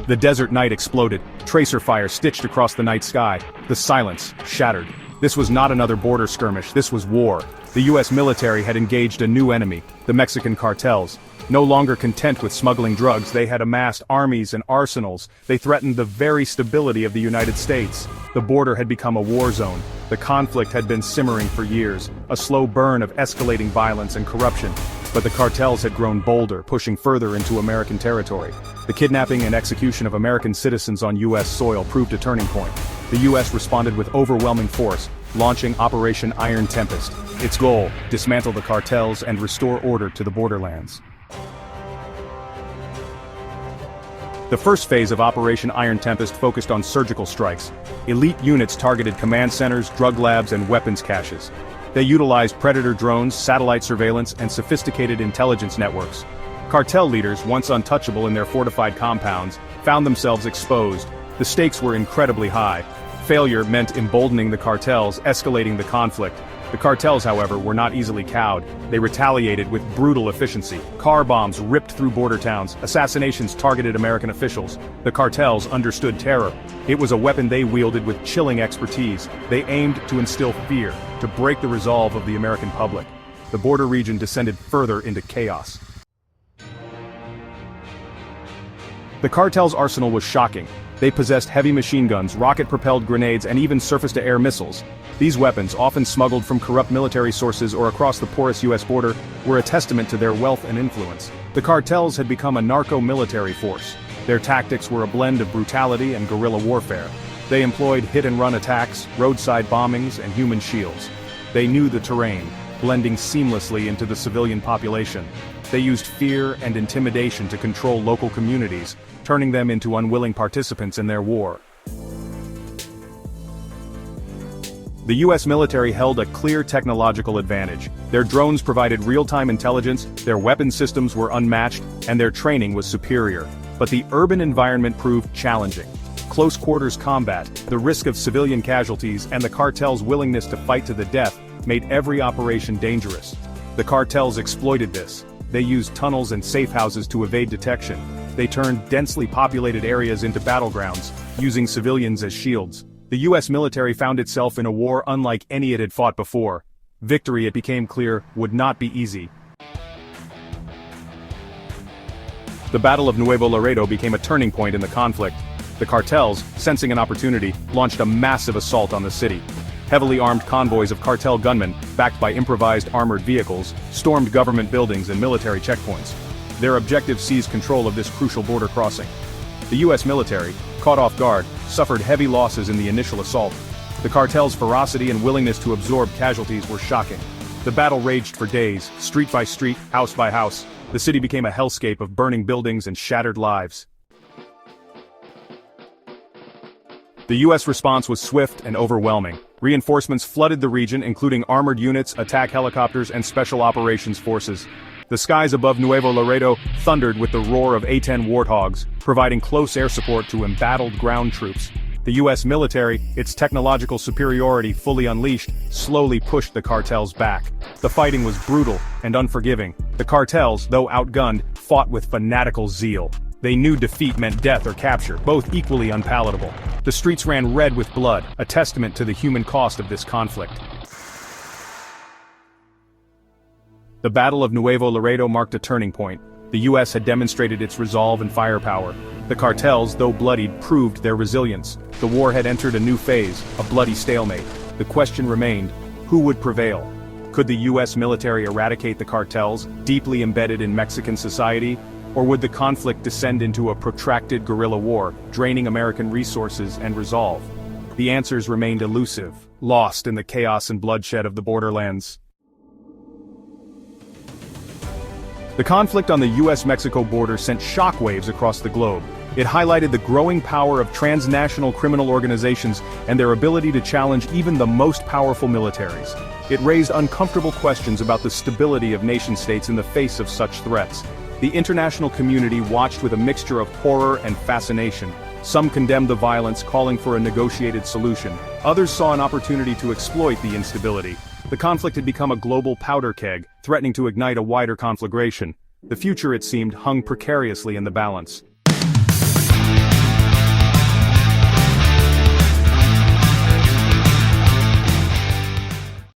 The desert night exploded, tracer fire stitched across the night sky. The silence shattered. This was not another border skirmish, this was war. The US military had engaged a new enemy, the Mexican cartels. No longer content with smuggling drugs, they had amassed armies and arsenals. They threatened the very stability of the United States. The border had become a war zone. The conflict had been simmering for years, a slow burn of escalating violence and corruption. But the cartels had grown bolder, pushing further into American territory. The kidnapping and execution of American citizens on US soil proved a turning point. The US responded with overwhelming force, launching Operation Iron Tempest. Its goal, dismantle the cartels and restore order to the borderlands. The first phase of Operation Iron Tempest focused on surgical strikes. Elite units targeted command centers, drug labs, and weapons caches. They utilized predator drones, satellite surveillance, and sophisticated intelligence networks. Cartel leaders, once untouchable in their fortified compounds, found themselves exposed. The stakes were incredibly high. Failure meant emboldening the cartels, escalating the conflict. The cartels, however, were not easily cowed. They retaliated with brutal efficiency. Car bombs ripped through border towns, assassinations targeted American officials. The cartels understood terror. It was a weapon they wielded with chilling expertise. They aimed to instill fear, to break the resolve of the American public. The border region descended further into chaos. The cartel's arsenal was shocking. They possessed heavy machine guns, rocket-propelled grenades, and even surface-to-air missiles. These weapons, often smuggled from corrupt military sources or across the porous US border, were a testament to their wealth and influence. The cartels had become a narco-military force. Their tactics were a blend of brutality and guerrilla warfare. They employed hit-and-run attacks, roadside bombings, and human shields. They knew the terrain, blending seamlessly into the civilian population. They used fear and intimidation to control local communities, turning them into unwilling participants in their war. The US military held a clear technological advantage. Their drones provided real-time intelligence, their weapon systems were unmatched, and their training was superior. But the urban environment proved challenging. Close-quarters combat, the risk of civilian casualties, and the cartel's willingness to fight to the death made every operation dangerous. The cartels exploited this. They used tunnels and safe houses to evade detection. They turned densely populated areas into battlegrounds, using civilians as shields. The US military found itself in a war unlike any it had fought before. Victory, it became clear, would not be easy. The Battle of Nuevo Laredo became a turning point in the conflict. The cartels, sensing an opportunity, launched a massive assault on the city. Heavily armed convoys of cartel gunmen, backed by improvised armored vehicles, stormed government buildings and military checkpoints. Their objective seized control of this crucial border crossing. The US military, caught off guard, suffered heavy losses in the initial assault. The cartel's ferocity and willingness to absorb casualties were shocking. The battle raged for days, street by street, house by house. The city became a hellscape of burning buildings and shattered lives. The US response was swift and overwhelming. Reinforcements flooded the region, including armored units, attack helicopters, and special operations forces. The skies above Nuevo Laredo thundered with the roar of A-10 Warthogs, providing close air support to embattled ground troops. The US military, its technological superiority fully unleashed, slowly pushed the cartels back. The fighting was brutal and unforgiving. The cartels, though outgunned, fought with fanatical zeal. They knew defeat meant death or capture, both equally unpalatable. The streets ran red with blood, a testament to the human cost of this conflict. The Battle of Nuevo Laredo marked a turning point. The US had demonstrated its resolve and firepower. The cartels, though bloodied, proved their resilience. The war had entered a new phase, a bloody stalemate. The question remained, who would prevail? Could the US military eradicate the cartels, deeply embedded in Mexican society? Or would the conflict descend into a protracted guerrilla war, draining American resources and resolve? The answers remained elusive, lost in the chaos and bloodshed of the borderlands. The conflict on the US-Mexico border sent shockwaves across the globe. It highlighted the growing power of transnational criminal organizations and their ability to challenge even the most powerful militaries. It raised uncomfortable questions about the stability of nation-states in the face of such threats. The international community watched with a mixture of horror and fascination. Some condemned the violence, calling for a negotiated solution. Others saw an opportunity to exploit the instability. The conflict had become a global powder keg, threatening to ignite a wider conflagration. The future, it seemed, hung precariously in the balance.